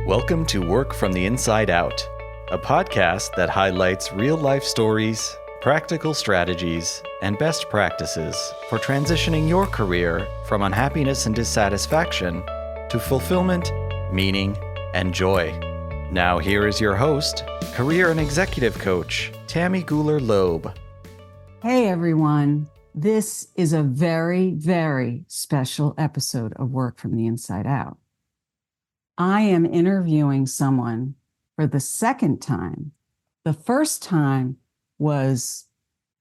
Welcome to Work from the Inside Out, a podcast that highlights real-life stories, practical strategies, and best practices for transitioning your career from unhappiness and dissatisfaction to fulfillment, meaning, and joy. Now here is your host, career and executive coach, Tammy Guler-Loeb. Hey everyone, this is a very, very special episode of Work from the Inside Out. I am interviewing someone for the second time. The first time was,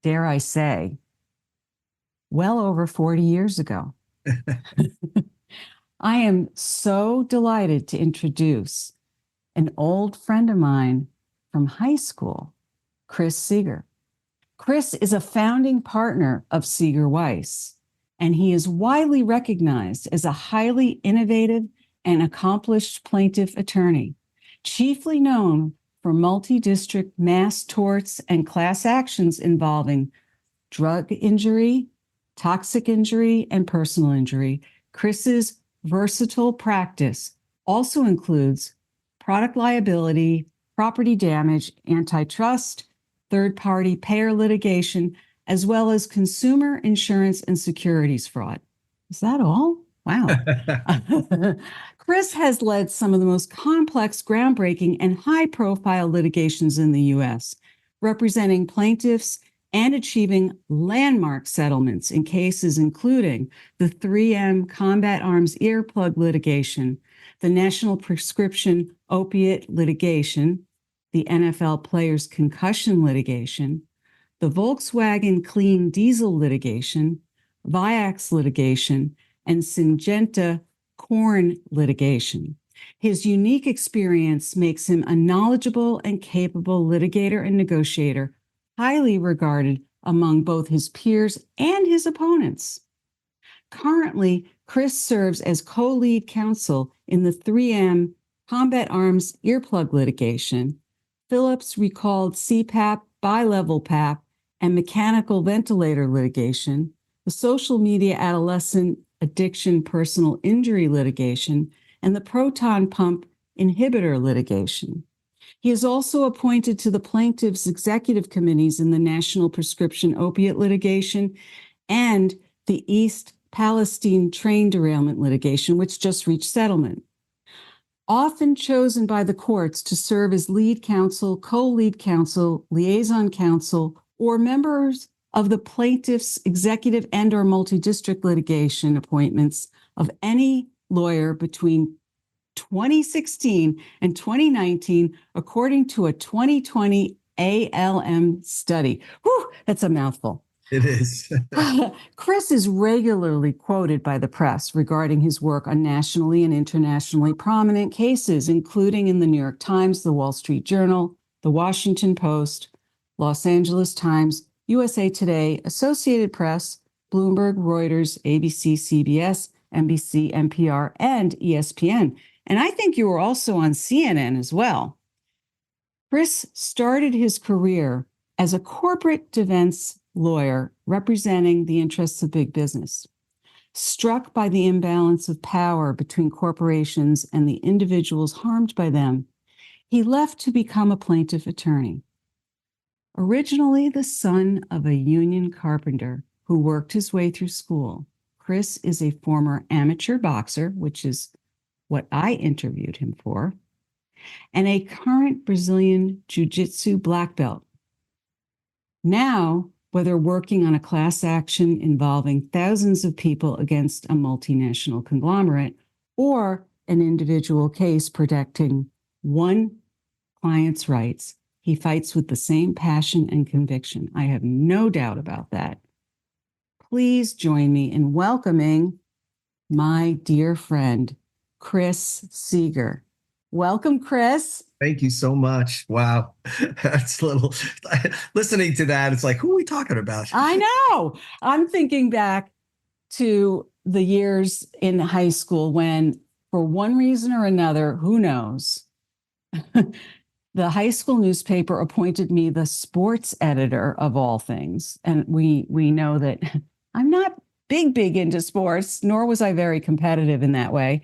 dare I say, well over 40 years ago. I am so delighted to introduce an old friend of mine from high school, Chris Seeger. Chris is a founding partner of Seeger Weiss, and he is widely recognized as a highly innovative and accomplished plaintiff attorney, chiefly known for multi-district mass torts and class actions involving drug injury, toxic injury, and personal injury. Chris's versatile practice also includes product liability, property damage, antitrust, third-party payer litigation, as well as consumer insurance and securities fraud. Is that all? Wow. Chris has led some of the most complex, groundbreaking, and high-profile litigations in the U.S., representing plaintiffs and achieving landmark settlements in cases including the 3M Combat Arms Earplug litigation, the National Prescription Opiate litigation, the NFL Players Concussion litigation, the Volkswagen Clean Diesel litigation, Viax litigation, and Syngenta corn litigation. His unique experience makes him a knowledgeable and capable litigator and negotiator, highly regarded among both his peers and his opponents. Currently, Chris serves as co-lead counsel in the 3M Combat Arms Earplug litigation, Philips recalled CPAP, bilevel PAP, and mechanical ventilator litigation, the social media adolescent addiction personal injury litigation, and the proton pump inhibitor litigation. He is also appointed to the plaintiffs' executive committees in the National Prescription Opiate litigation and the East Palestine train derailment litigation, which just reached settlement. Often chosen by the courts to serve as lead counsel, co-lead counsel, liaison counsel, or members of the plaintiff's executive and or multi-district litigation appointments of any lawyer between 2016 and 2019, according to a 2020 ALM study. Whew, that's a mouthful. It is. Chris is regularly quoted by the press regarding his work on nationally and internationally prominent cases, including in the New York Times, the Wall Street Journal, the Washington Post, Los Angeles Times, USA Today, Associated Press, Bloomberg, Reuters, ABC, CBS, NBC, NPR, and ESPN. And I think you were also on CNN as well. Chris started his career as a corporate defense lawyer representing the interests of big business. Struck by the imbalance of power between corporations and the individuals harmed by them, he left to become a plaintiff attorney. Originally the son of a union carpenter who worked his way through school, Chris is a former amateur boxer, which is what I interviewed him for, and a current Brazilian jiu-jitsu black belt. Now, whether working on a class action involving thousands of people against a multinational conglomerate or an individual case protecting one client's rights, he fights with the same passion and conviction. I have no doubt about that. Please join me in welcoming my dear friend, Chris Seeger. Welcome, Chris. Thank you so much. Wow. That's a little, listening to that, it's like, who are we talking about? I know. I'm thinking back to the years in high school when, for one reason or another, who knows, the high school newspaper appointed me the sports editor of all things. And we know that I'm not big into sports, nor was I very competitive in that way.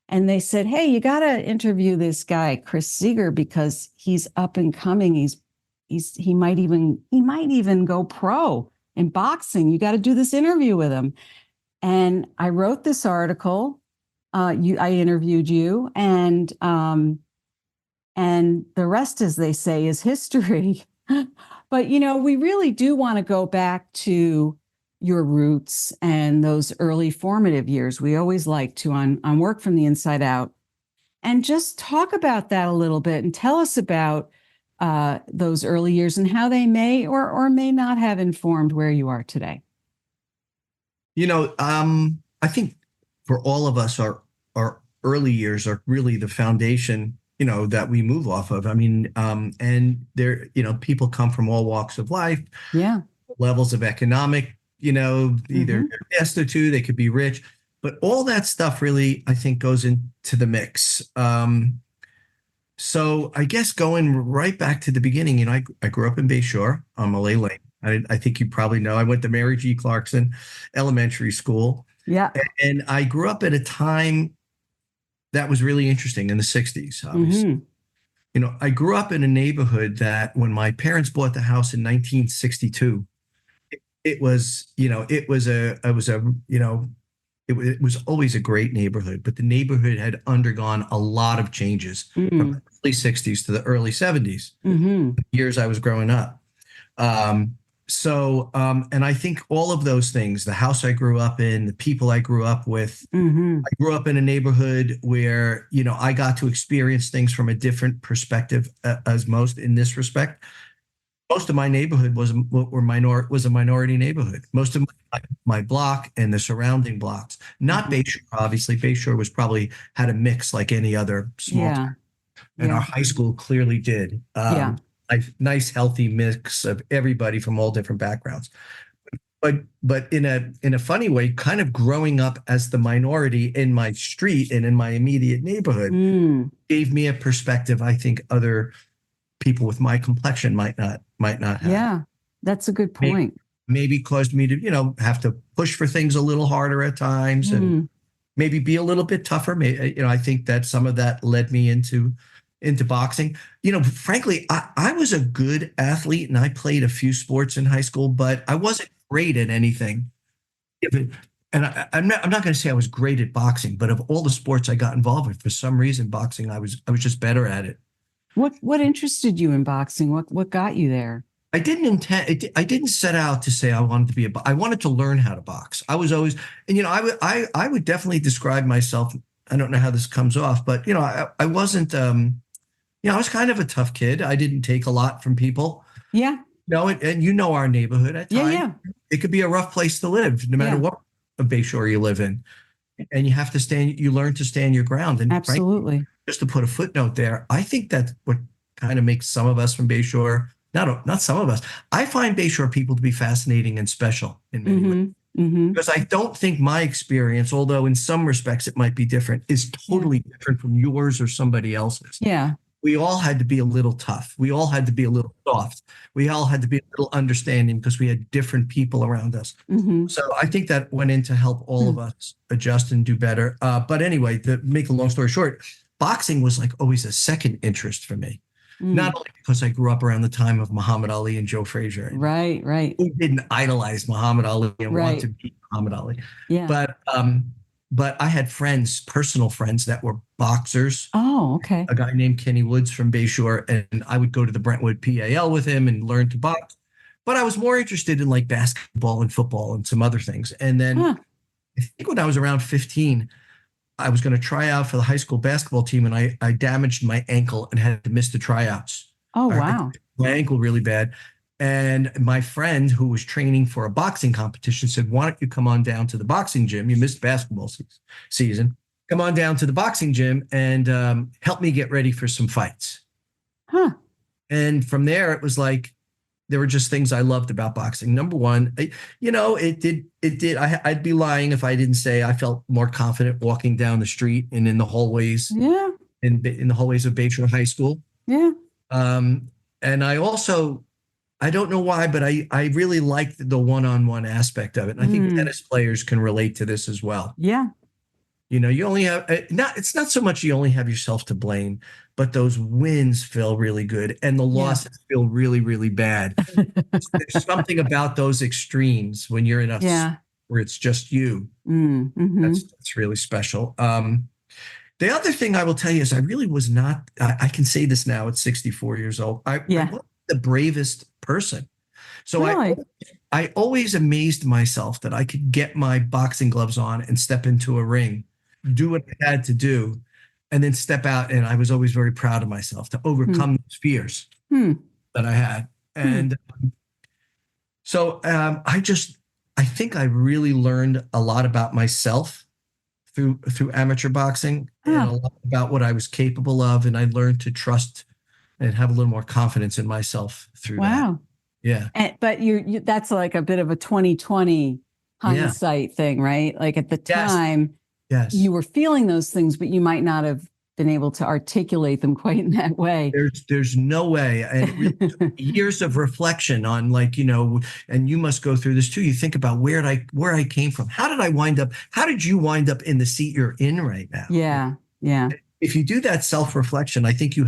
And they said, hey, you got to interview this guy, Chris Seeger, because he's up and coming. He might even go pro in boxing. You got to do this interview with him. And I wrote this article. I interviewed you, and the rest, as they say, is history. But, we really do want to go back to your roots and those early formative years. We always like to on Work from the Inside Out, and just talk about that a little bit and tell us about those early years and how they may or may not have informed where you are today. I think for all of us, our early years are really the foundation, that we move off of. I mean, and there, people come from all walks of life, yeah, levels of economic, either they're destitute, they could be rich, but all that stuff really, I think, goes into the mix. So I guess going right back to the beginning, I grew up in Bayshore on Malay Lane. I think you probably know. I went to Mary G. Clarkson Elementary School. Yeah. And I grew up at a time that was really interesting in the 60s, obviously. I grew up in a neighborhood that when my parents bought the house in 1962, it was always a great neighborhood, but the neighborhood had undergone a lot of changes from the early 60s to the early 70s, years I was growing up. And I think all of those things, the house I grew up in, the people I grew up with, I grew up in a neighborhood where, I got to experience things from a different perspective as most in this respect. Most of my neighborhood was a minority neighborhood. Most of my block and the surrounding blocks, not Bayshore, obviously. Bayshore was probably had a mix like any other small town. And our high school clearly did. Nice, healthy mix of everybody from all different backgrounds. But in a funny way, kind of growing up as the minority in my street and in my immediate neighborhood gave me a perspective I think other people with my complexion might not have. Yeah, that's a good point. Maybe caused me to, have to push for things a little harder at times and maybe be a little bit tougher. I think that some of that led me into boxing. Frankly, I was a good athlete and I played a few sports in high school, but I wasn't great at anything. And I'm not going to say I was great at boxing, but of all the sports I got involved with, for some reason, boxing, I was just better at it. What interested you in boxing? What got you there? I didn't set out to say I wanted to be I wanted to learn how to box. I was always, and I would definitely describe myself. I don't know how this comes off, but I wasn't. I was kind of a tough kid. I didn't take a lot from people. Yeah. And our neighborhood at times. Yeah. It could be a rough place to live, no matter what Bayshore you live in. And you have to you learn to stand your ground. And absolutely. Frankly, just to put a footnote there, I think that's what kind of makes some of us from Bayshore, not some of us. I find Bayshore people to be fascinating and special in many ways. Because I don't think my experience, although in some respects it might be different, is totally different from yours or somebody else's. Yeah. We all had to be a little tough. We all had to be a little soft. We all had to be a little understanding because we had different people around us. So I think that went in to help all of us adjust and do better. But anyway, to make a long story short, boxing was like always a second interest for me. Not only because I grew up around the time of Muhammad Ali and Joe Frazier. Right. Who didn't idolize Muhammad Ali and want to beat Muhammad Ali. Yeah. But I had personal friends that were boxers. Oh, okay. A guy named Kenny Woods from Bayshore, and I would go to the Brentwood PAL with him and learn to box. But I was more interested in like basketball and football and some other things. And then I think when I was around 15, I was going to try out for the high school basketball team, and I damaged my ankle and had to miss the tryouts. Oh, wow. My ankle really bad. And my friend who was training for a boxing competition said, why don't you come on down to the boxing gym? You missed basketball season. Come on down to the boxing gym and help me get ready for some fights. And from there, it was like, there were just things I loved about boxing. Number one, it did. I'd be lying if I didn't say I felt more confident walking down the street and in the hallways. Yeah. In the hallways of Bayshore High School. Yeah. And I also, I don't know why, but I really liked the one-on-one aspect of it. And I think tennis players can relate to this as well. Yeah. You only have it's not so much you only have yourself to blame, but those wins feel really good and the losses feel really, really bad. There's something about those extremes when you're in a Yeah. where it's just you. Mm-hmm. That's really special. The other thing I will tell you is I really was not, I can say this now at 64 years old. I wasn't the bravest person. So Really? I always amazed myself that I could get my boxing gloves on and step into a ring, do what I had to do, and then step out. And I was always very proud of myself to overcome those fears that I had. And so I think I really learned a lot about myself through amateur boxing and a lot about what I was capable of. And I learned to trust and have a little more confidence in myself through that. Yeah. But you that's like a bit of a 2020 hindsight thing, right? Like at the time, you were feeling those things, but you might not have been able to articulate them quite in that way. There's no way. And it really took years of reflection on and you must go through this too. You think about where I came from. How did you wind up in the seat you're in right now? Yeah. Yeah. If you do that self-reflection, I think you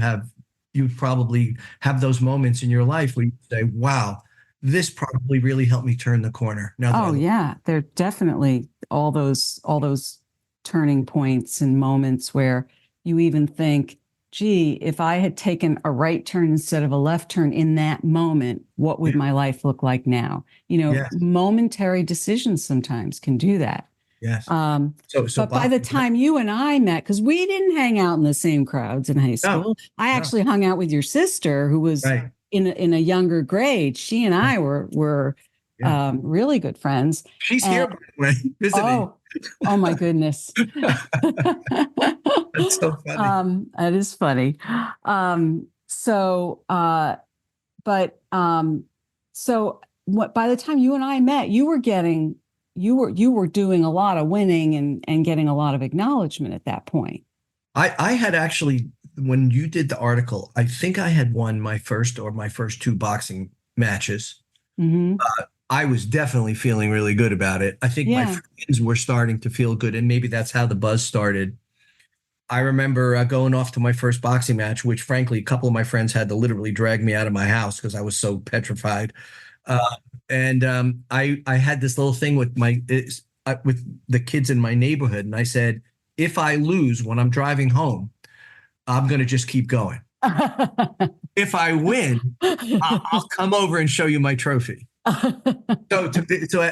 probably have those moments in your life where you say, wow, this probably really helped me turn the corner. They're definitely all those turning points and moments where you even think, gee, if I had taken a right turn instead of a left turn in that moment, what would my life look like now? Momentary decisions sometimes can do that. Yes. But by the time you and I met, because we didn't hang out in the same crowds in high school, I actually hung out with your sister, who was in a younger grade. She and I were really good friends. She's here, by the way, visiting. Oh my goodness. That's so funny. That is funny. So by the time you and I met, you were doing a lot of winning and getting a lot of acknowledgement at that point. I had actually, when you did the article, I think I had won my first two boxing matches. Mm-hmm. I was definitely feeling really good about it. I think my friends were starting to feel good, and maybe that's how the buzz started. I remember going off to my first boxing match, which frankly, a couple of my friends had to literally drag me out of my house because I was so petrified. I had this little thing with with the kids in my neighborhood, and I said, if I lose when I'm driving home, I'm going to just keep going. If I win, I'll come over and show you my trophy. So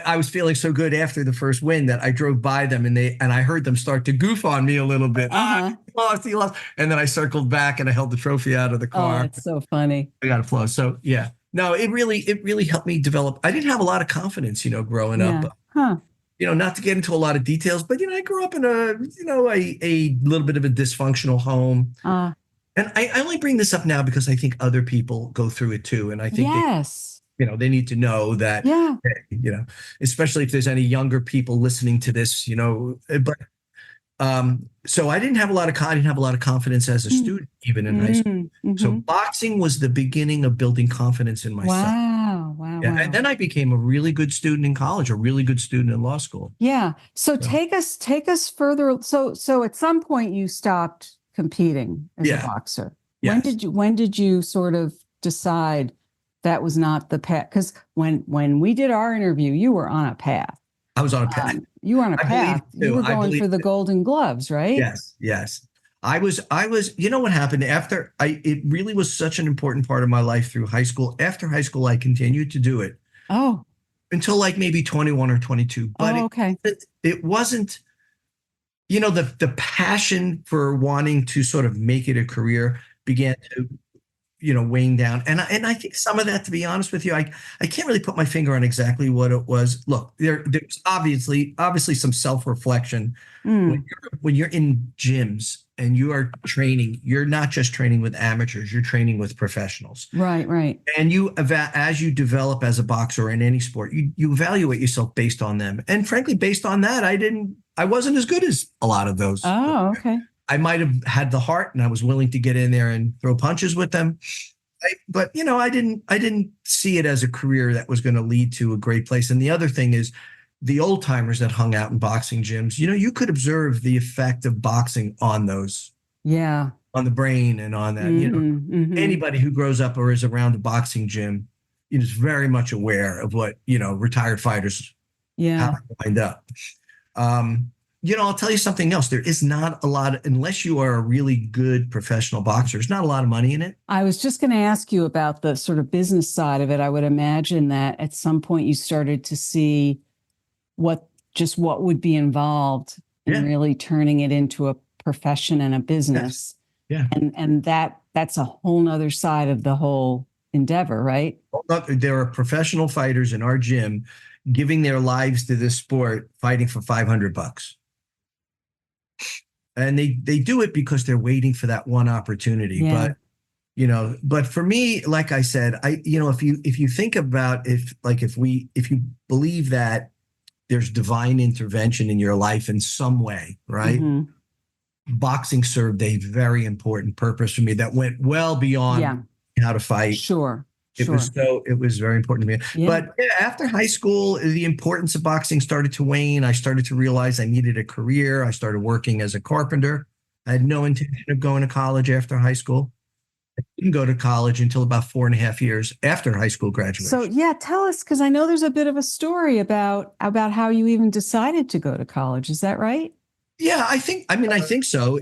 I was feeling so good after the first win that I drove by them and I heard them start to goof on me a little bit. He lost. And then I circled back and I held the trophy out of the car. Oh, it's so funny. I got a flow. So yeah, no, it really helped me develop. I didn't have a lot of confidence, growing up. Not to get into a lot of details, but I grew up in a little bit of a dysfunctional home. And I only bring this up now because I think other people go through it too. And I think they need to know that, especially if there's any younger people listening to this, but so I didn't have a lot of confidence as a student, even in high school. Mm-hmm. So boxing was the beginning of building confidence in myself. Wow. And then I became a really good student in college, a really good student in law school. Yeah. So take us further. So at some point you stopped competing as a boxer. Yes. When did you sort of decide that was not the path? Because when we did our interview, you were on a path. I was on a path. You were on a path. You were going for the Golden Gloves, right? Yes. I was, what happened after it really was such an important part of my life through high school. After high school, I continued to do it. Oh. Until like maybe 21 or 22. But it wasn't, the passion for wanting to sort of make it a career began to, weighing down. And I think some of that, to be honest with you, I can't really put my finger on exactly what it was. Look, there's obviously some self-reflection. When you're in gyms and you are training, you're not just training with amateurs, you're training with professionals. Right. And as you develop as a boxer or in any sport, you evaluate yourself based on them. And frankly, based on that, I wasn't as good as a lot of those. Oh, okay. I might have had the heart and I was willing to get in there and throw punches with them. But I didn't see it as a career that was going to lead to a great place. And the other thing is, the old timers that hung out in boxing gyms, you could observe the effect of boxing on those, Yeah. on the brain and on that. Anybody who grows up or is around a boxing gym is very much aware of what, retired fighters, how they wind up. I'll tell you something else. There is not a lot, unless you are a really good professional boxer, there's not a lot of money in it. I was just going to ask you about the sort of business side of it. I would imagine that at some point you started to see what would be involved in really turning it into a profession and a business. Yeah. And that's a whole nother side of the whole endeavor, right? There are professional fighters in our gym giving their lives to this sport, fighting for $500. And they do it because they're waiting for that one opportunity. Yeah. But for me, like I said, if you think about if you believe that there's divine intervention in your life in some way, right? Boxing served a very important purpose for me that went well beyond how to fight. Sure. It was very important to me. Yeah. But after high school, the importance of boxing started to wane. I started to realize I needed a career. I started working as a carpenter. I had no intention of going to college after high school. I didn't go to college until about 4.5 years after high school graduation. So tell us, because I know there's a bit of a story about how you even decided to go to college. Is that right? Yeah, I think so.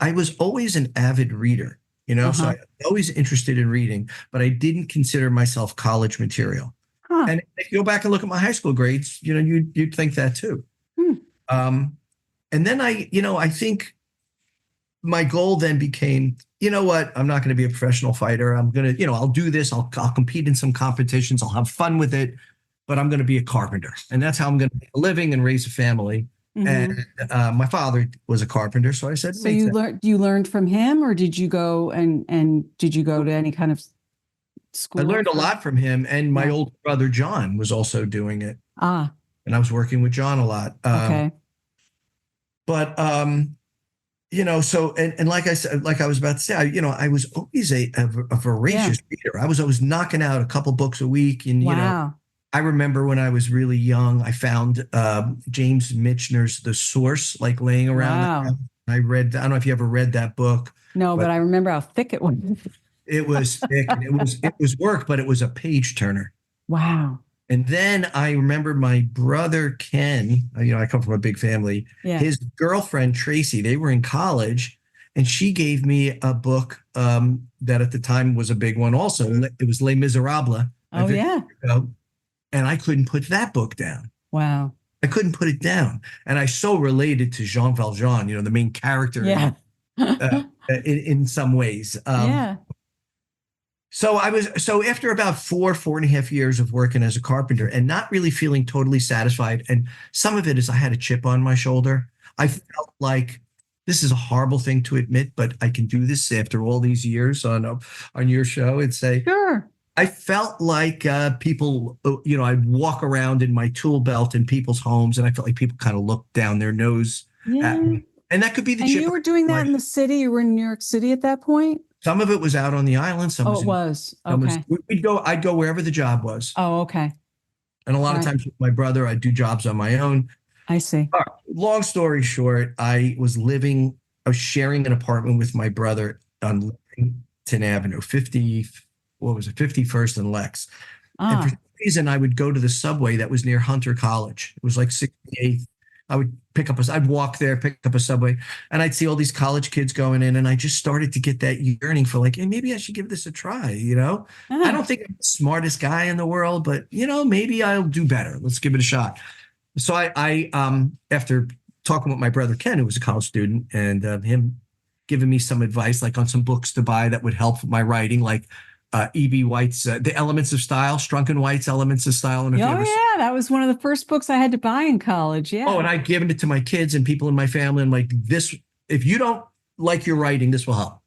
I was always an avid reader. So I was always interested in reading, but I didn't consider myself college material. And if you go back and look at my high school grades, you'd think that too. And then I think my goal then became, you know what, I'm not going to be a professional fighter. I'm going to, I'll do this. I'll compete in some competitions. I'll have fun with it, but I'm going to be a carpenter. And that's how I'm going to make a living and raise a family. And my father was a carpenter, so I said. So you learned from him, or did you go did you go to any kind of school? I learned a lot from him, and my older brother John was also doing it. And I was working with John a lot. Okay. But so and like I said, like I was about to say, I was always a voracious reader. I was always knocking out a couple books a week, and I remember when I was really young, I found James Michener's The Source, like laying around. Wow. I don't know if you ever read that book. No, but I remember how thick it was. It was thick, and it was work, but it was a page turner. Wow. And then I remember my brother Ken, I come from a big family. Yeah. His girlfriend Tracy, they were in college, and she gave me a book that at the time was a big one also. It was Les Miserables. Oh, yeah. And I couldn't put that book down. Wow. I couldn't put it down. And I so related to Jean Valjean, the main character in some ways. So after about 4.5 years of working as a carpenter and not really feeling totally satisfied, and some of it is I had a chip on my shoulder. I felt like this is a horrible thing to admit, but I can do this after all these years on your show and say, sure. I felt like people, I'd walk around in my tool belt in people's homes, and I felt like people kind of looked down their nose at me. And that could be the chip. And you were doing that in the city? You were in New York City at that point? Some of it was out on the island. Some it was. Okay. I'd go wherever the job was. Oh, okay. And a lot of times with my brother, I'd do jobs on my own. I see. Long story short, I was sharing an apartment with my brother on Lexington Avenue, 51st and Lex. And for some reason, I would go to the subway that was near Hunter College. It was like 68th. I would I'd walk there, pick up a subway, and I'd see all these college kids going in, and I just started to get that yearning for like, hey, maybe I should give this a try, I don't think I'm the smartest guy in the world, but, maybe I'll do better. Let's give it a shot. So I after talking with my brother Ken, who was a college student, and him giving me some advice, like on some books to buy that would help my writing, like E.B. White's The Elements of Style, Strunken White's Elements of Style. And that was one of the first books I had to buy in college. Yeah. Oh, and I've given it to my kids and people in my family. I'm like, this, if you don't like your writing, this will help.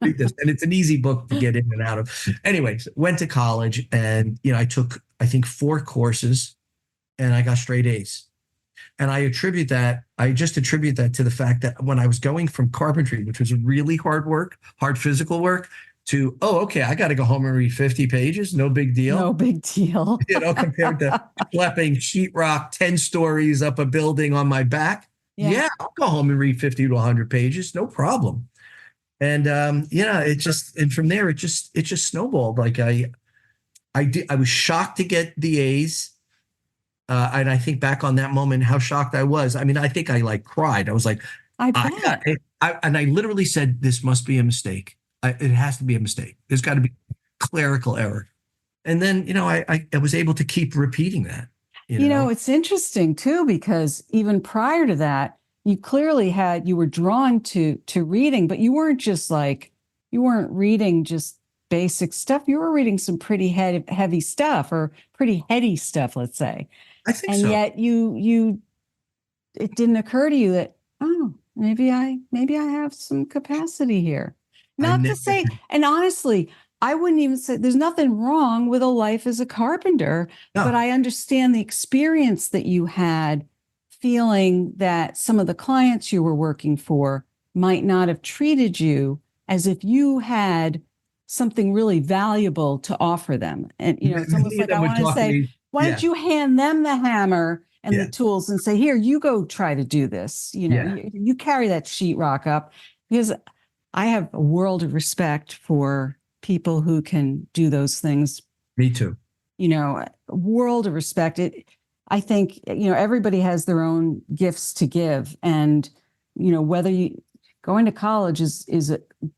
Read this. And it's an easy book to get in and out of. Anyways, went to college, and, I took, I think, 4 courses, and I got straight A's. And I just attribute that to the fact that when I was going from carpentry, which was really hard physical work, to, oh, okay, I got to go home and read 50 pages. No big deal. No big deal. Compared to schlepping sheetrock 10 stories up a building on my back. Yeah, I'll go home and read 50 to 100 pages. No problem. And and from there, it just snowballed. Like I was shocked to get the A's. And I think back on that moment, how shocked I was. I mean, I think I like cried. I was like, I bet. I literally said, this must be a mistake. It has to be a mistake. There's got to be clerical error. And then, I was able to keep repeating that. It's interesting too, because even prior to that, you clearly you were drawn to reading, but you weren't reading just basic stuff. You were reading some pretty heavy stuff, or pretty heady stuff, let's say. I think so. And yet it didn't occur to you that, oh, maybe I have some capacity here. Not to say, and honestly, I wouldn't even say there's nothing wrong with a life as a carpenter, but I understand the experience that you had, feeling that some of the clients you were working for might not have treated you as if you had something really valuable to offer them. And, it's almost like I want to say, why don't you hand them the hammer and the tools and say, here, you go try to do this. You carry that sheetrock up, because I have a world of respect for people who can do those things. Me too. A world of respect. I think, everybody has their own gifts to give. And, whether going to college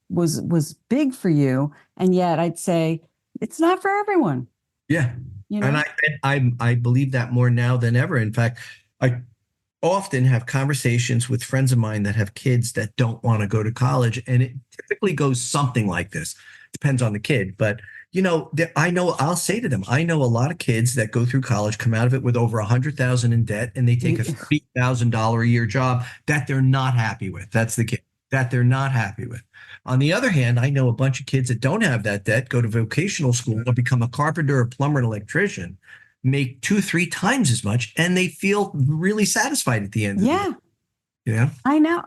was big for you. And yet I'd say it's not for everyone. Yeah. And I believe that more now than ever. In fact, I often have conversations with friends of mine that have kids that don't want to go to college. And it typically goes something like this. Depends on the kid. But, I'll say to them, I know a lot of kids that go through college, come out of it with over $100,000 in debt, and they take a $30,000 a year job that they're not happy with. That's the kid that they're not happy with. On the other hand, I know a bunch of kids that don't have that debt, go to vocational school or become a carpenter, a plumber, an electrician, make 2-3 times as much, and they feel really satisfied at the end. Yeah. I know.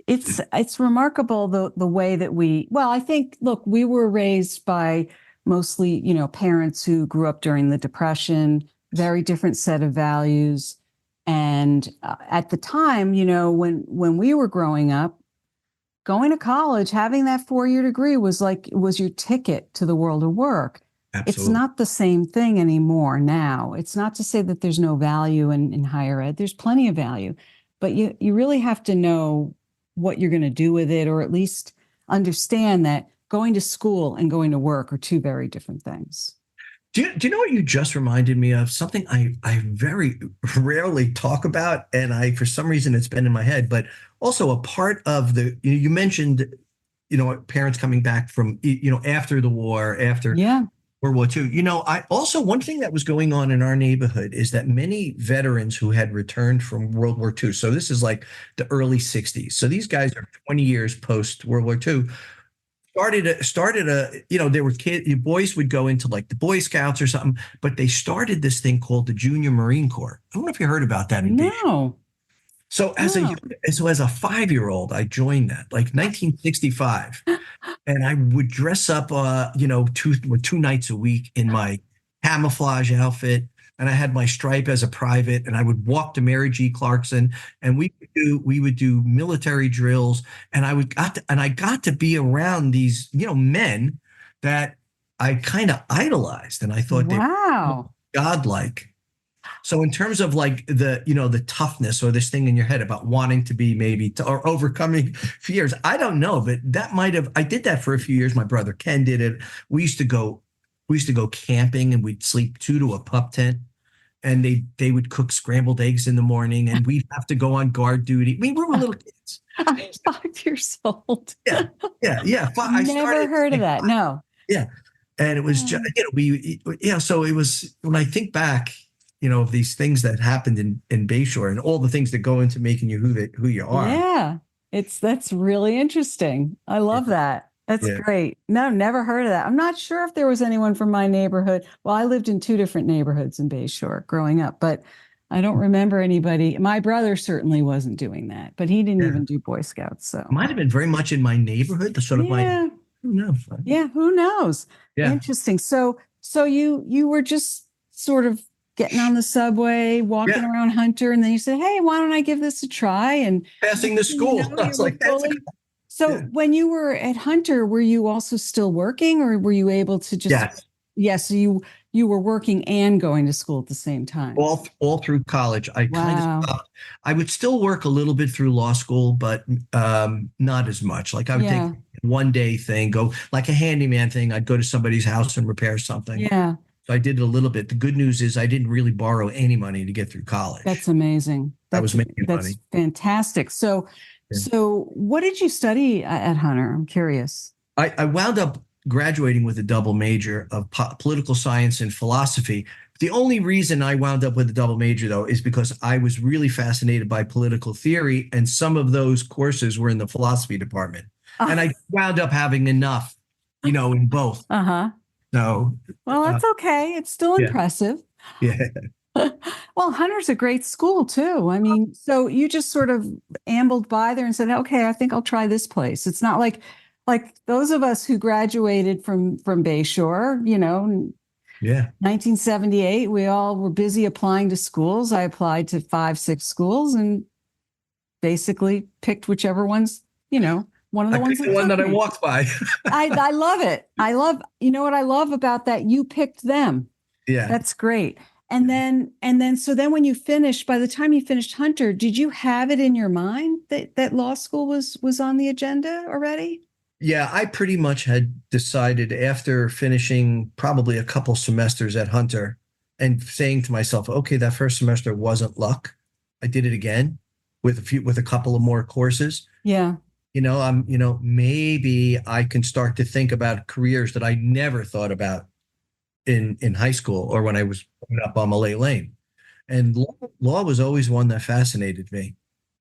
It's remarkable the way that I think, look, we were raised by mostly, parents who grew up during the Depression, very different set of values. And at the time, when we were growing up, going to college, having that 4-year degree was your ticket to the world of work. Absolutely. It's not the same thing anymore now. It's not to say that there's no value in higher ed. There's plenty of value, but you really have to know what you're going to do with it, or at least understand that going to school and going to work are two very different things. Do you know what you just reminded me of? Something I very rarely talk about, and for some reason it's been in my head, but also a part of you mentioned, parents coming back from, after the war, after World War II. One thing that was going on in our neighborhood is that many veterans who had returned from World War II, so this is like the early 60s. So these guys are 20 years post World War II. There were kids, boys would go into like the Boy Scouts or something, but they started this thing called the Junior Marine Corps. I don't know if you heard about that. No. So as a 5-year-old, I joined that, like 1965, and I would dress up, 2 nights a week in my camouflage outfit, and I had my stripe as a private, and I would walk to Mary G. Clarkson, and we would do military drills, and I got to be around these, men that I kind of idolized, and I thought they were godlike. So in terms of like the toughness, or this thing in your head about wanting to be or overcoming fears, I don't know, but I did that for a few years. My brother Ken did it. We used to go camping, and we'd sleep 2 to a pup tent, and they would cook scrambled eggs in the morning, and we'd have to go on guard duty. We were little kids. I'm 5 years old. Yeah. I never heard of that. No. Yeah. And it was just, so it was, when I think back, of these things that happened in Bayshore, and all the things that go into making you who you are. Yeah. That's really interesting. I love that. That's great. No, never heard of that. I'm not sure if there was anyone from my neighborhood. Well, I lived in 2 different neighborhoods in Bayshore growing up, but I don't remember anybody. My brother certainly wasn't doing that, but he didn't even do Boy Scouts. So might have been very much in my neighborhood, the sort of my Who knows? Yeah, who knows? Yeah. Interesting. So you were just sort of getting on the subway, walking around Hunter, and then you said, "Hey, why don't I give this a try?" And Passing the school. I was like, so when you were at Hunter, were you also still working, or were you able to just? Yes. Yes. So you were working and going to school at the same time. All through college. I kind of stopped. I would still work a little bit through law school, but not as much. Like I would take one day thing, go like a handyman thing. I'd go to somebody's house and repair something. Yeah. So I did it a little bit. The good news is I didn't really borrow any money to get through college. That's amazing. I was making money. That's fantastic. So what did you study at Hunter? I'm curious. I wound up graduating with a double major of political science and philosophy. The only reason I wound up with a double major, though, is because I was really fascinated by political theory, and some of those courses were in the philosophy department. And I wound up having enough, in both. Uh-huh. So, well, that's okay. It's still impressive. Yeah. Well, Hunter's a great school, too. I mean, so you just sort of ambled by there and said, okay, I think I'll try this place. It's not like those of us who graduated from Bayshore, 1978, we all were busy applying to schools. I applied to 5-6 schools and basically picked whichever ones, one of the ones. The one that I walked by. I love it. What I love about that, you picked them. Yeah. That's great. And then when you finished, by the time you finished Hunter, did you have it in your mind that law school was on the agenda already? Yeah, I pretty much had decided after finishing probably a couple semesters at Hunter and saying to myself, okay, that first semester wasn't luck. I did it again with a couple of more courses. Yeah. Maybe I can start to think about careers that I never thought about in high school or when I was growing up on Malay Lane. And law was always one that fascinated me.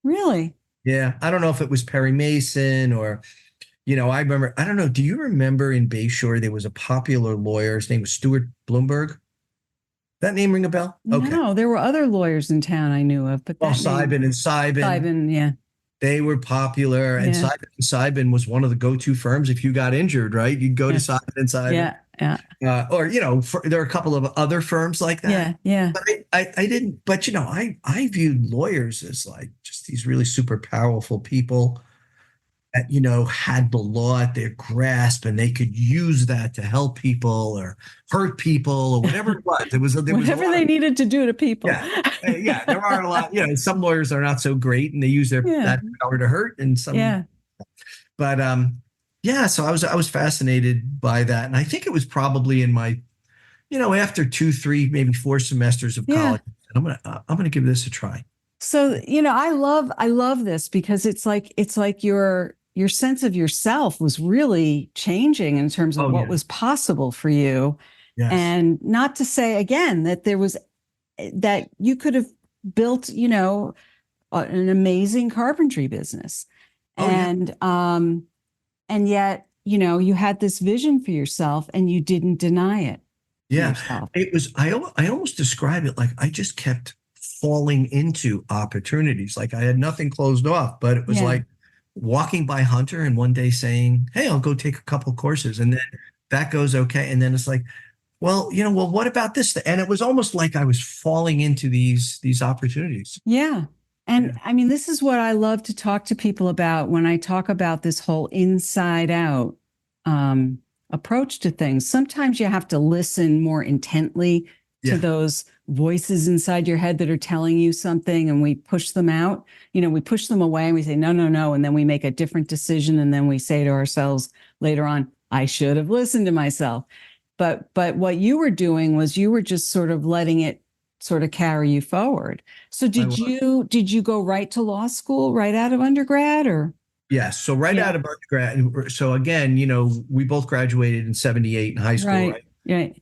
Really? Yeah. I don't know if it was Perry Mason or, I remember, I don't know. Do you remember in Bayshore, there was a popular lawyer. His name was Stuart Bloomberg. That name ring a bell? Okay. No, there were other lawyers in town I knew of, but Seibin and Seibin. Seibin, yeah. They were popular, and Seibin was one of the go-to firms. If you got injured, right, you'd go to Seibin and Seibin. Yeah. There are a couple of other firms like that. Yeah. But I didn't. But I viewed lawyers as like just these really super powerful people that had the law at their grasp, and they could use that to help people or hurt people or whatever it was. There was whatever they needed to do to people. Yeah, there are a lot. Some lawyers are not so great, and they use that power to hurt, and some. Yeah. But so I was fascinated by that, and I think it was probably in my, after 2, 3, maybe 4 semesters of college, I'm gonna give this a try. So I love this because it's like your sense of yourself was really changing in terms of what was possible for you. Yes. And not to say again that you could have built, an amazing carpentry business. And yet, you had this vision for yourself and you didn't deny it. Yeah. It was, I almost describe it like I just kept falling into opportunities. Like I had nothing closed off, but it was like walking by Hunter and one day saying, hey, I'll go take a couple courses. And then that goes okay. And then it's like, well, what about this? And it was almost like I was falling into these opportunities. Yeah. And I mean, this is what I love to talk to people about when I talk about this whole inside out approach to things. Sometimes you have to listen more intently to those voices inside your head that are telling you something, and we push them out. We push them away and we say, no. And then we make a different decision. And then we say to ourselves later on, I should have listened to myself. But what you were doing was you were just sort of letting it sort of carry you forward. So did you go right to law school right out of undergrad or? Yes. So right out of undergrad. So again, we both graduated in 78 in high school, right? Right.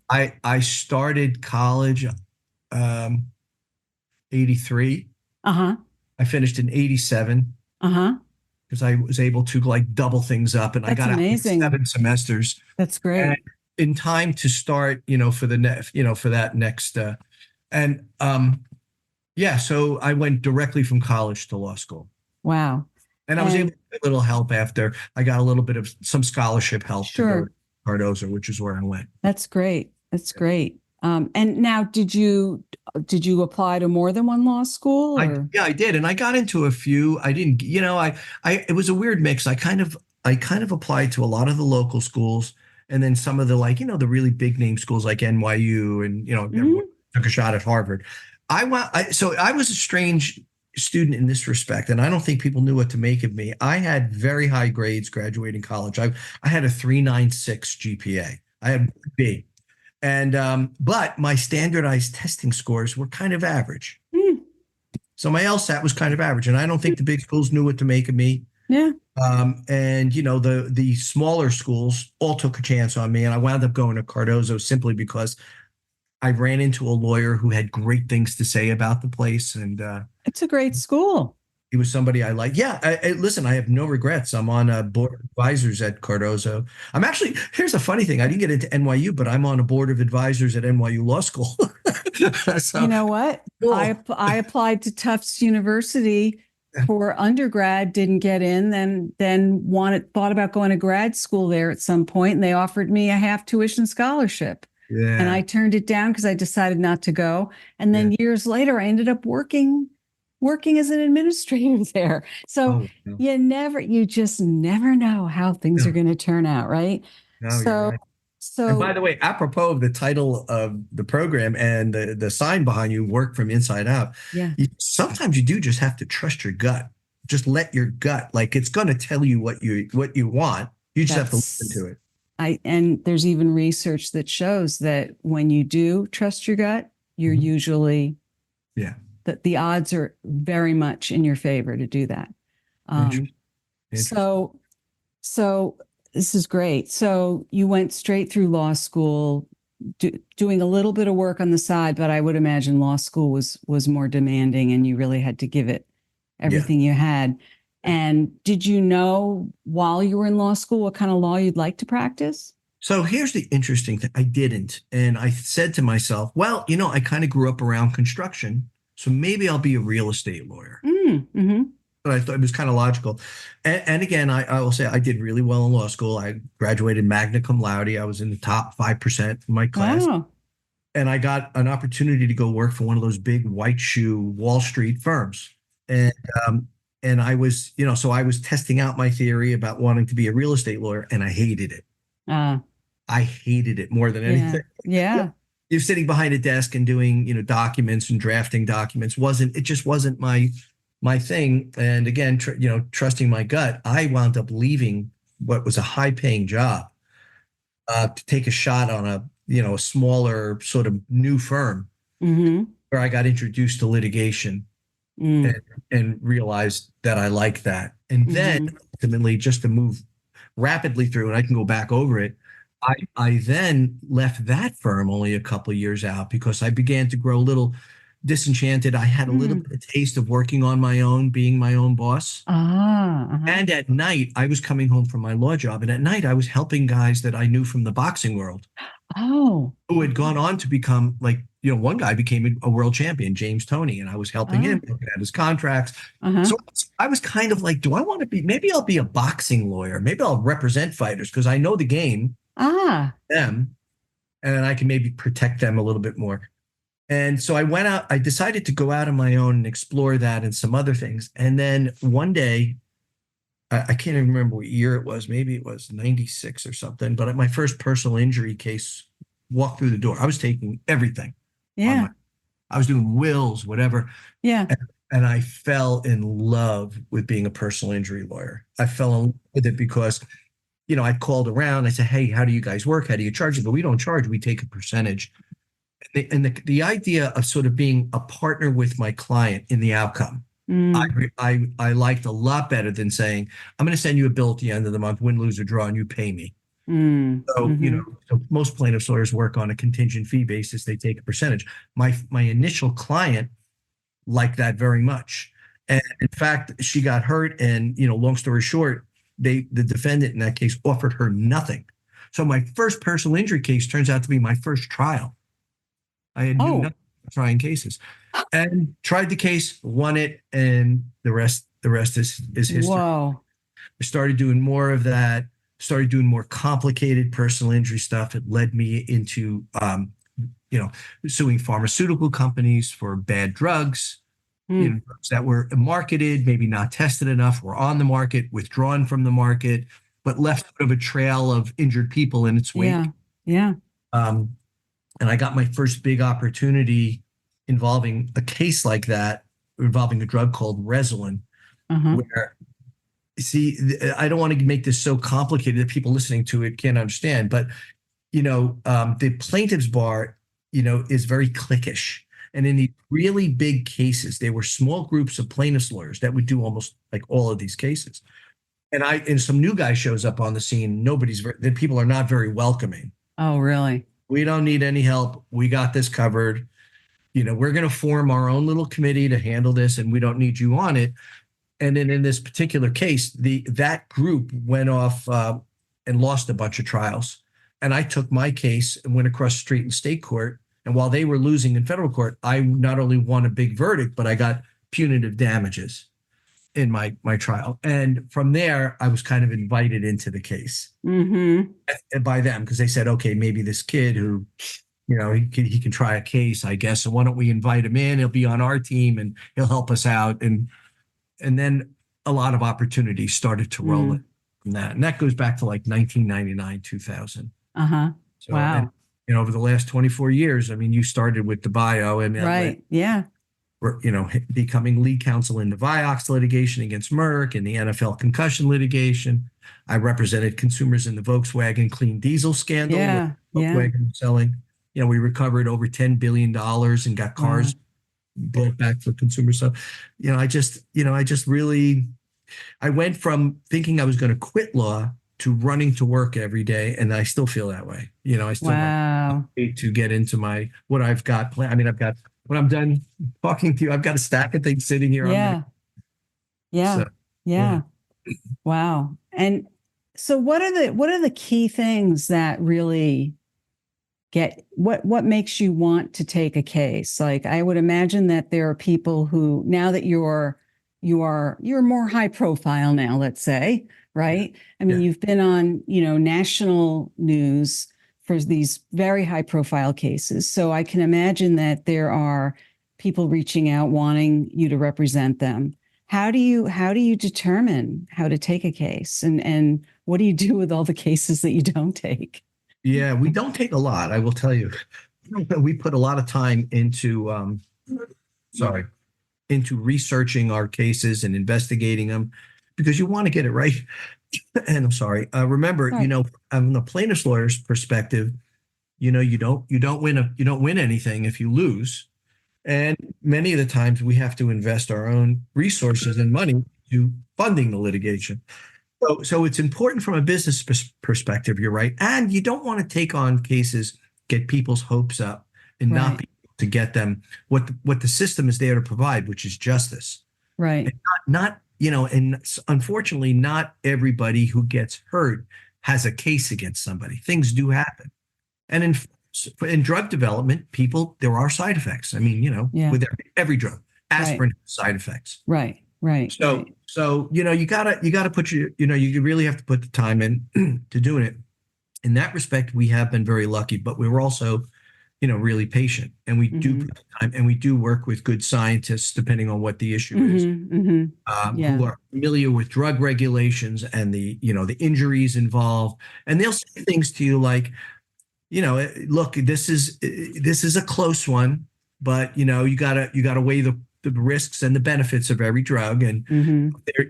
I started college 83. Uh-huh. I finished in 87. Uh-huh. Because I was able to like double things up, and I got amazing. Out in 7 semesters. That's great. And in time to start, for the for that next so I went directly from college to law school. Wow. And I was able to little help after I got a little bit of some scholarship help to go Sure. to Cardozo, which is where I went. That's great. That's great. And now, did you apply to more than one law school, or? Yeah, I did, and I got into a few. I didn't, it was a weird mix. I kind of applied to a lot of the local schools, and then some of the the really big name schools like NYU, and Mhm. took a shot at Harvard. So I was a strange student in this respect, and I don't think people knew what to make of me. I had very high grades graduating college. I had a 3.96 GPA. I had B. And but my standardized testing scores were kind of average. Mm. So my LSAT was kind of average, and I don't think the big schools knew what to make of me. Yeah. And the smaller schools all took a chance on me, and I wound up going to Cardozo simply because I ran into a lawyer who had great things to say about the place, and It's a great school. he was somebody I like. Yeah, listen, I have no regrets. I'm on a board of advisors at Cardozo. Here's a funny thing. I didn't get into NYU, but I'm on a board of advisors at NYU Law School. So, You know what? cool. I applied to Tufts University for undergrad, didn't get in, then thought about going to grad school there at some point, and they offered me a half tuition scholarship. And I turned it down because I decided not to go. And then years later, I ended up working as an administrator there. So you just never know how things are going to turn out, right? No, So, you're right. And by the way, apropos of the title of the program and the sign behind you, work from inside out. yeah, Sometimes you do just have to trust your gut. Just let your gut, like it's going to tell you what you want. You just have to listen to it. and there's even research that shows that when you do trust your gut, you're usually, that the odds are very much in your favor to do that. So this is great. So you went straight through law school, doing a little bit of work on the side, but I would imagine law school was more demanding, and you really had to give it everything you had. And did you know while you were in law school what kind of law you'd like to practice? So here's the interesting thing. I didn't. And I said to myself, well, I kind of grew up around construction, so maybe I'll be a real estate lawyer. Mm-hmm. But I thought it was kind of logical. And again, I will say I did really well in law school. I graduated magna cum laude. I was in the top 5% of my class. Wow. And I got an opportunity to go work for one of those big white shoe Wall Street firms. And I was, so I was testing out my theory about wanting to be a real estate lawyer, and I hated it. I hated it more than anything. Yeah. You're sitting behind a desk and doing, documents and drafting documents. It just wasn't my thing. And again, trusting my gut, I wound up leaving what was a high-paying job to take a shot on a smaller sort of new firm where I got introduced to litigation and realized that I liked that. And then ultimately, just to move rapidly through, and I can go back over it, I then left that firm only a couple of years out because I began to grow a little disenchanted. I had a little bit of taste of working on my own, being my own boss. And at night, I was coming home from my law job, and at night I was helping guys that I knew from the boxing world. Who had gone on to become one guy became a world champion, James Toney, and I was helping him, looking at his contracts. So I was kind of like, do I want to be, maybe I'll be a boxing lawyer. Maybe I'll represent fighters because I know the game, them, and I can maybe protect them a little bit more. And so I decided to go out on my own and explore that and some other things. And then one day, I can't even remember what year it was. Maybe it was 96 or something. But at my first personal injury case, walked through the door. I was taking everything. Yeah. I was doing wills, whatever. Yeah. And I fell in love with being a personal injury lawyer. I fell in love with it because, I called around. I said, hey, how do you guys work? How do you charge it? But we don't charge. We take a percentage. And the idea of sort of being a partner with my client in the outcome, I liked a lot better than saying, I'm going to send you a bill at the end of the month, win, lose, or draw, and you pay me. So, so most plaintiffs lawyers work on a contingent fee basis. They take a percentage. My initial client liked that very much. And in fact, she got hurt. And, long story short, the defendant in that case offered her nothing. So my first personal injury case turns out to be my first trial. I had nothing about trying cases, and tried the case, won it, and the rest is history. Whoa. I started doing more of that, started doing more complicated personal injury stuff. It led me into, suing pharmaceutical companies for bad drugs, drugs that were marketed, maybe not tested enough, were on the market, withdrawn from the market, but left sort of a trail of injured people in its wake. Yeah. Yeah. And I got my first big opportunity involving a case like that, involving a drug called Resolin, where, see, I don't want to make this so complicated that people listening to it can't understand, but, the plaintiff's bar, is very cliquish. And in these really big cases, there were small groups of plaintiffs' lawyers that would do almost like all of these cases. And some new guy shows up on the scene. The people are not very welcoming. Oh, really? We don't need any help. We got this covered. We're going to form our own little committee to handle this, and we don't need you on it. And then in this particular case, that group went off and lost a bunch of trials. And I took my case and went across the street in state court. And while they were losing in federal court, I not only won a big verdict, but I got punitive damages in my trial. And from there, I was kind of invited into the case by them, because they said, okay, maybe this kid who, he can try a case, I guess. So why don't we invite him in? He'll be on our team and he'll help us out. And then a lot of opportunities started to roll in from that. And that goes back to like 1999, 2000. So, wow. And, over the last 24 years, I mean, you started with the bio and right. Yeah. We're, becoming lead counsel in the Vioxx litigation against Merck and the NFL concussion litigation. I represented consumers in the Volkswagen clean diesel scandal. Yeah. Volkswagen selling, we recovered over $10 billion and got cars brought back for consumers. So, I went from thinking I was going to quit law to running to work every day. And I still feel that way. I still want to get into what I've got planned. I mean, when I'm done talking to you, I've got a stack of things sitting here. Wow. And so what are the key things that really what makes you want to take a case? Like, I would imagine that there are people who, now that you're more high profile now, let's say, right? I mean, you've been on, national news for these very high profile cases. So I can imagine that there are people reaching out wanting you to represent them. How do you determine how to take a case, and what do you do with all the cases that you don't take? Yeah, we don't take a lot, I will tell you. We put a lot of time into researching our cases and investigating them, because you want to get it right. And I'm sorry. Remember, from the plaintiff's lawyer's perspective, you don't win anything if you lose. And many of the times we have to invest our own resources and money to funding the litigation. So it's important from a business perspective, you're right. And you don't want to take on cases, get people's hopes up, and not be able to get them what the system is there to provide, which is justice. Right. And and unfortunately, not everybody who gets hurt has a case against somebody. Things do happen. And in drug development, there are side effects. I mean, with every drug, aspirin has side effects. Right. So, you gotta put you really have to put the time in to doing it. In that respect, we have been very lucky, but we were also, really patient, and we do put the time, and we do work with good scientists, depending on what the issue is, who are familiar with drug regulations and the injuries involved. And they'll say things to you like, look, this is a close one, but you gotta weigh the risks and the benefits of every drug. And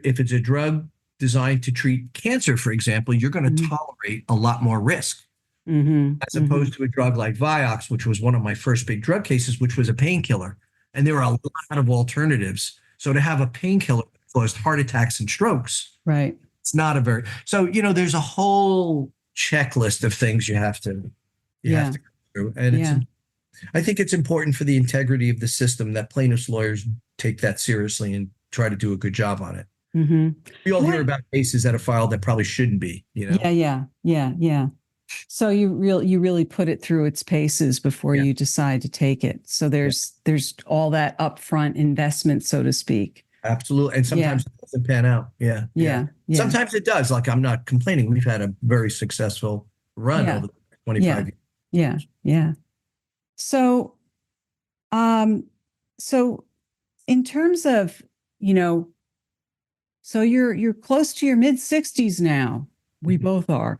if it's a drug designed to treat cancer, for example, you're going to tolerate a lot more risk, as opposed to a drug like Vioxx, which was one of my first big drug cases, which was a painkiller. And there are a lot of alternatives. So to have a painkiller that caused heart attacks and strokes, right? It's not so there's a whole checklist of things you have to go through. And I think it's important for the integrity of the system that plaintiffs' lawyers take that seriously and try to do a good job on it. We all hear about cases that are filed that probably shouldn't be, Yeah. So you really put it through its paces before you decide to take it. So there's all that upfront investment, so to speak. Absolutely. And Yeah. sometimes it doesn't pan out. Yeah. Yeah. Yeah. Sometimes it does. Like, I'm not complaining. We've had a very successful run Yeah. over the 25 Yeah. years. Yeah. Yeah. So, um, so in terms of, you know, so you're close to your mid 60s now. We both are.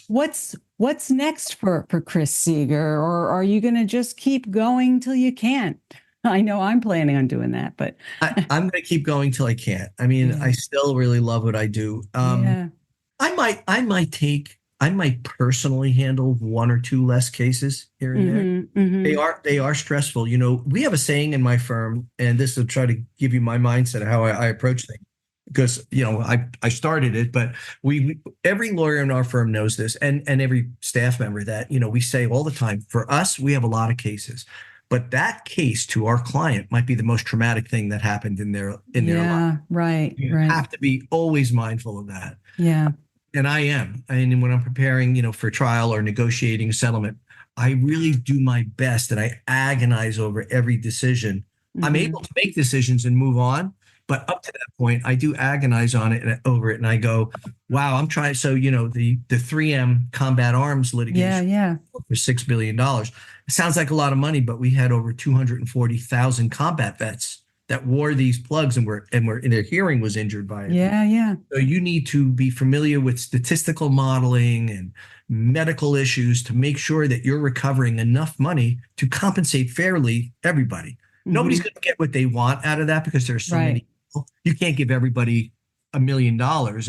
What's next for Chris Seeger, or are you going to just keep going till you can't? I know I'm planning on doing that, but I'm going to keep going till I can't. I mean, Yeah. I still really love what I do. Yeah. I might personally handle one or two less cases here and there. They are stressful. You know, we have a saying in my firm, and this will try to give you my mindset of how I approach things. Because, you know, I started it, but every lawyer in our firm knows this, and every staff member, that, you know, we say all the time, for us, we have a lot of cases, but that case to our client might be the most traumatic thing that happened in their life. Yeah. Right. You Right. have to be always mindful of that. Yeah. And I am. And when I'm preparing, you know, for trial or negotiating a settlement, I really do my best, and I agonize over every decision. I'm able to make decisions and move on, but up to that point, I do agonize on it and over it. And I go, wow, I'm trying. So, you know, the 3M combat arms litigation for $6 billion. It sounds like a lot of money, but we had over 240,000 combat vets that wore these plugs and their hearing was injured by it. Yeah. Yeah. So you need to be familiar with statistical modeling and medical issues to make sure that you're recovering enough money to compensate fairly everybody. Nobody's going to get what they want out of that, because there's so many people. You can't give everybody $1 million times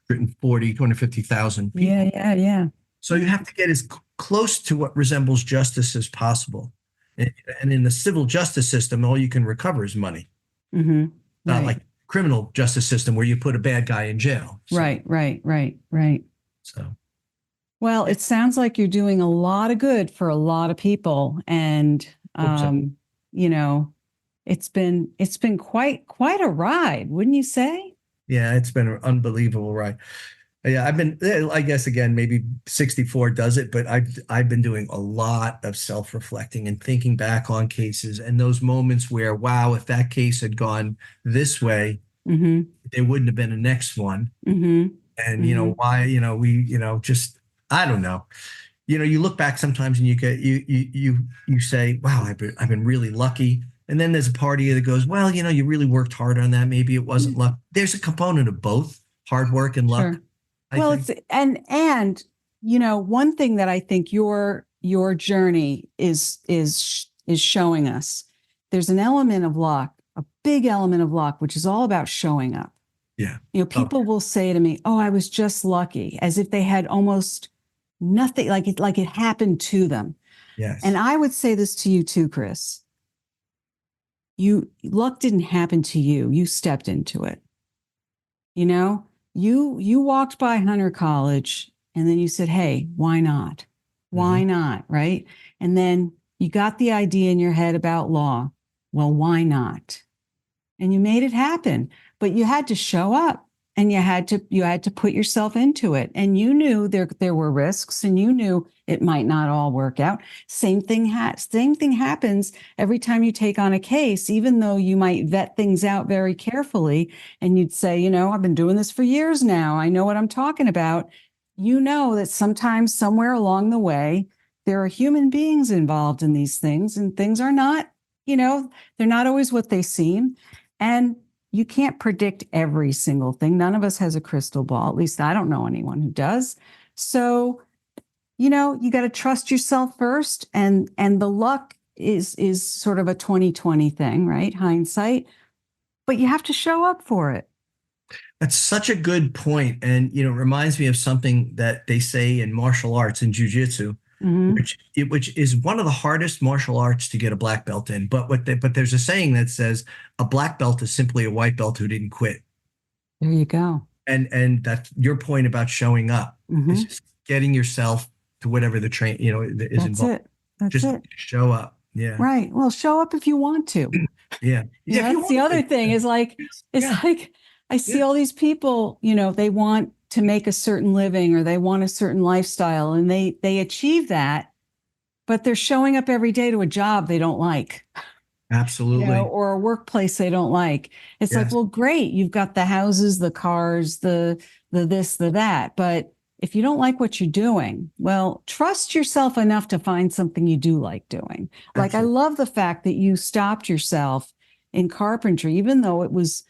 250,000 people. Yeah. So you have to get as close to what resembles justice as possible. And in the civil justice system, all you can recover is money. Not like criminal justice system where you put a bad guy in jail. So, Right. So, well, it sounds like you're doing a lot of good for a lot of people, and you know, it's been quite a ride, wouldn't you say? Yeah, it's been an unbelievable ride. Yeah, I guess, again, maybe 64 does it, but I've been doing a lot of self-reflecting and thinking back on cases, and those moments where, wow, if that case had gone this way, there wouldn't have been a next one. And, you know, why, you know, just, I don't know. You know, you look back sometimes and you say, wow, I've been really lucky. And then there's a part of you that goes, well, you know, you really worked hard on that. Maybe it wasn't luck. There's a component of both hard work and luck. Sure. Well, it's and you know, one thing that I think your journey is showing us, there's an element of luck, a big element of luck, which is all about showing up. Yeah. You know, people will say to me, "Oh, I was just lucky," as if they had almost nothing, like it happened to them. Yes. And I would say this to you too, Chris. Luck didn't happen to you. You stepped into it. You know, you walked by Hunter College and then you said, hey, why not? Why not? Right. And then you got the idea in your head about law. Well, why not? And you made it happen, but you had to show up, and you had to put yourself into it. And you knew there were risks, and you knew it might not all work out. Same thing happens every time you take on a case, even though you might vet things out very carefully. And you'd say, you know, I've been doing this for years now. I know what I'm talking about. You know that sometimes somewhere along the way, there are human beings involved in these things, and things are not, you know, they're not always what they seem. And you can't predict every single thing. None of us has a crystal ball. At least I don't know anyone who does. So, you know, you got to trust yourself first. And the luck is sort of a 20/20 thing, right? Hindsight. But you have to show up for it. That's such a good point. And, you know, it reminds me of something that they say in martial arts, in jujitsu, which is one of the hardest martial arts to get a black belt in. But there's a saying that says a black belt is simply a white belt who didn't quit. There you go. And that's your point about showing up. It's just getting yourself to whatever the train, you know, is involved. That's it. Show up. Yeah. Right. Well, show up if you want to. Yeah. That's the other thing is like, like I see all these people, you know, they want to make a certain living or they want a certain lifestyle, and they achieve that, but they're showing up every day to a job they don't like. Absolutely. Or a workplace they don't like. It's like, Yes. well, great. You've got the houses, the cars, the this, the that. But if you don't like what you're doing, well, trust yourself enough to find something you do like doing. Like, I Absolutely. love the fact that you stopped yourself in carpentry, even though it was,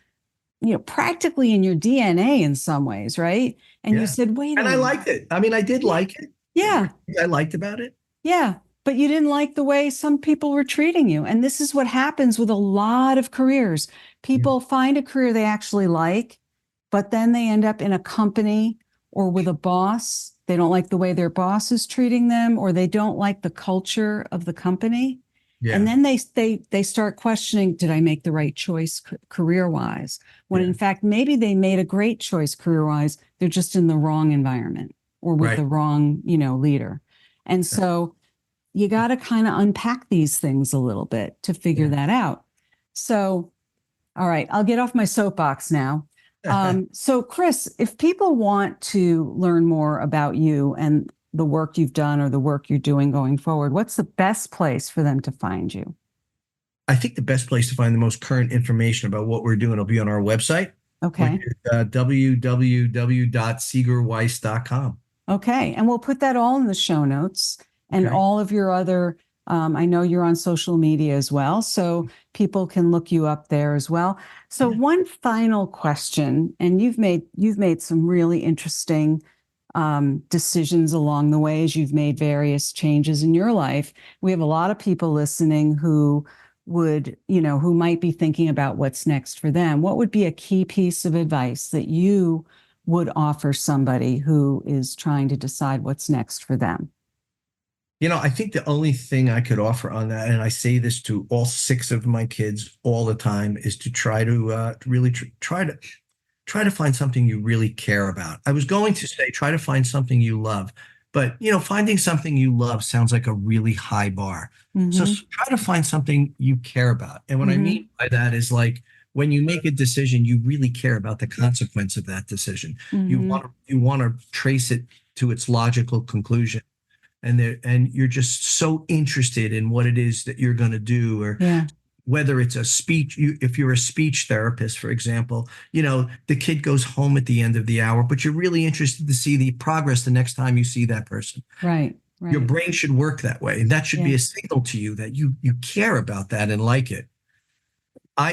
practically in your DNA in some ways, right? And you Yeah. said, wait a And I minute. liked it. I mean, I did like it. There were Yeah. things I liked about it. Yeah. But you didn't like the way some people were treating you. And this is what happens with a lot of careers. Yeah. People find a career they actually like, but then they end up in a company or with a boss. They don't like the way their boss is treating them, or they don't like the culture of the company. Yeah. And then they start questioning, did I make the right choice career-wise? When in fact, maybe they made a great choice career-wise. They're just in the wrong environment or with the wrong, leader. And so you got to kind of unpack these things a little bit to figure that out. So, all right, I'll get off my soapbox now. So, Chris, if people want to learn more about you and the work you've done or the work you're doing going forward, what's the best place for them to find you? I think the best place to find the most current information about what we're doing will be on our website. Okay. Which is, www.seegerweiss.com. Okay. And we'll put that all in the show notes and all of your other, I know you're on social media as well, so people can look you up there as well. So one final question, and you've made some really interesting decisions along the way as you've made various changes in your life. We have a lot of people listening who who might be thinking about what's next for them. What would be a key piece of advice that you would offer somebody who is trying to decide what's next for them? I think the only thing I could offer on that, and I say this to all 6 of my kids all the time, is to try to really try to find something you really care about. I was going to say try to find something you love, but finding something you love sounds like a really high bar. So try to find something you care about. And what I mean by that is, like, when you make a decision, you really care about the consequence of that decision. You want to trace it to its logical conclusion. And you're just so interested in what it is that you're going to do, or whether it's a speech. If you're a speech therapist, for example, the kid goes home at the end of the hour, but you're really interested to see the progress the next time you see that person. Right. Your brain should work that way. And that should be a signal to you that you care about that and like it.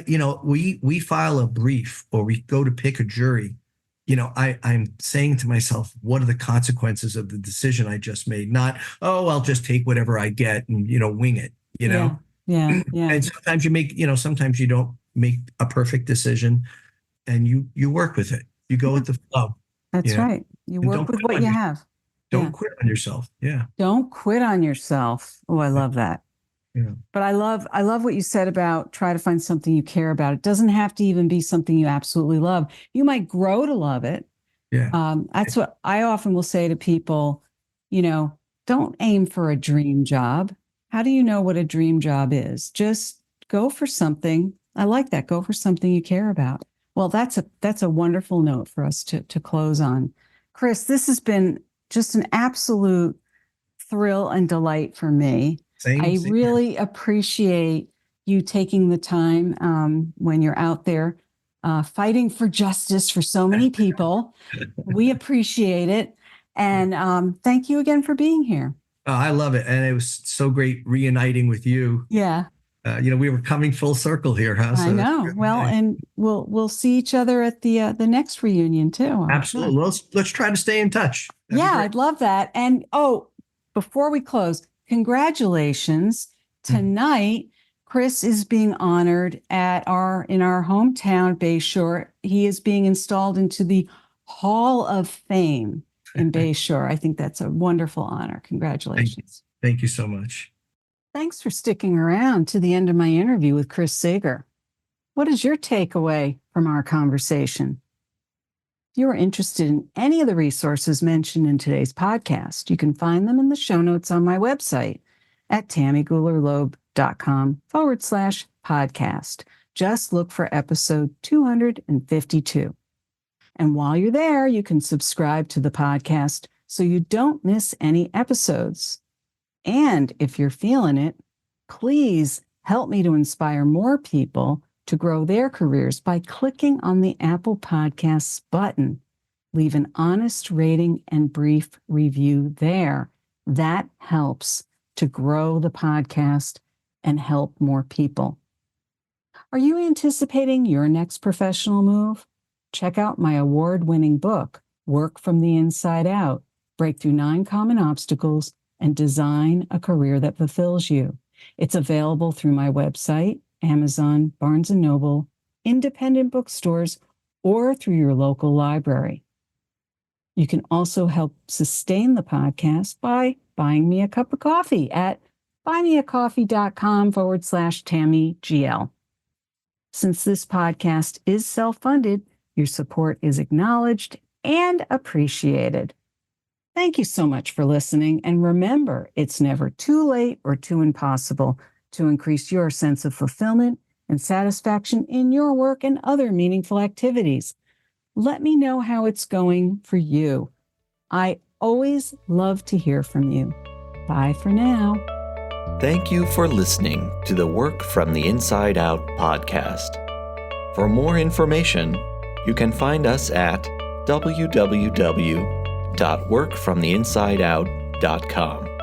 We file a brief or we go to pick a jury. I'm saying to myself, what are the consequences of the decision I just made? Not, oh, I'll just take whatever I get and, wing it, Yeah. And sometimes you don't make a perfect decision, and you work with it. You go with the flow. That's right. You work with what you have. Don't quit on yourself. Yeah. Don't quit on yourself. Oh, I love that. Yeah. But I love what you said about try to find something you care about. It doesn't have to even be something you absolutely love. You might grow to love it. Yeah. That's what I often will say to people, don't aim for a dream job. How do you know what a dream job is? Just go for something. I like that. Go for something you care about. Well, that's a wonderful note for us to close on. Chris, this has been just an absolute thrill and delight for me. I really appreciate you taking the time when you're out there fighting for justice for so many people. We appreciate it. And thank you again for being here. I love it. And it was so great reuniting with you. Yeah. We were coming full circle here, huh? I know. Well, and we'll see each other at the next reunion too. Absolutely. Sure. Let's try to stay in touch. I'd love that. And before we close, congratulations. Tonight, Chris is being honored in our hometown, Bayshore. He is being installed into the Hall of Fame in Bayshore. I think that's a wonderful honor. Congratulations. Thank you so much. Thanks for sticking around to the end of my interview with Chris Seeger. What is your takeaway from our conversation? If you are interested in any of the resources mentioned in today's podcast, you can find them in the show notes on my website at tammygoularloeb.com/podcast. Just look for episode 252. And while you're there, you can subscribe to the podcast so you don't miss any episodes. And if you're feeling it, please Help me to inspire more people to grow their careers by clicking on the Apple Podcasts button. Leave an honest rating and brief review there. That helps to grow the podcast and help more people. Are you anticipating your next professional move? Check out my award-winning book, Work from the Inside Out, Break Through 9 Common Obstacles and Design a Career that Fulfills You. It's available through my website, Amazon, Barnes & Noble, independent bookstores, or through your local library. You can also help sustain the podcast by buying me a cup of coffee at buymeacoffee.com/TammyGL. Since this podcast is self-funded, your support is acknowledged and appreciated. Thank you so much for listening. And remember, it's never too late or too impossible to increase your sense of fulfillment and satisfaction in your work and other meaningful activities. Let me know how it's going for you. I always love to hear from you. Bye for now. Thank you for listening to the Work from the Inside Out podcast. For more information, you can find us at www.workfromtheinsideout.com.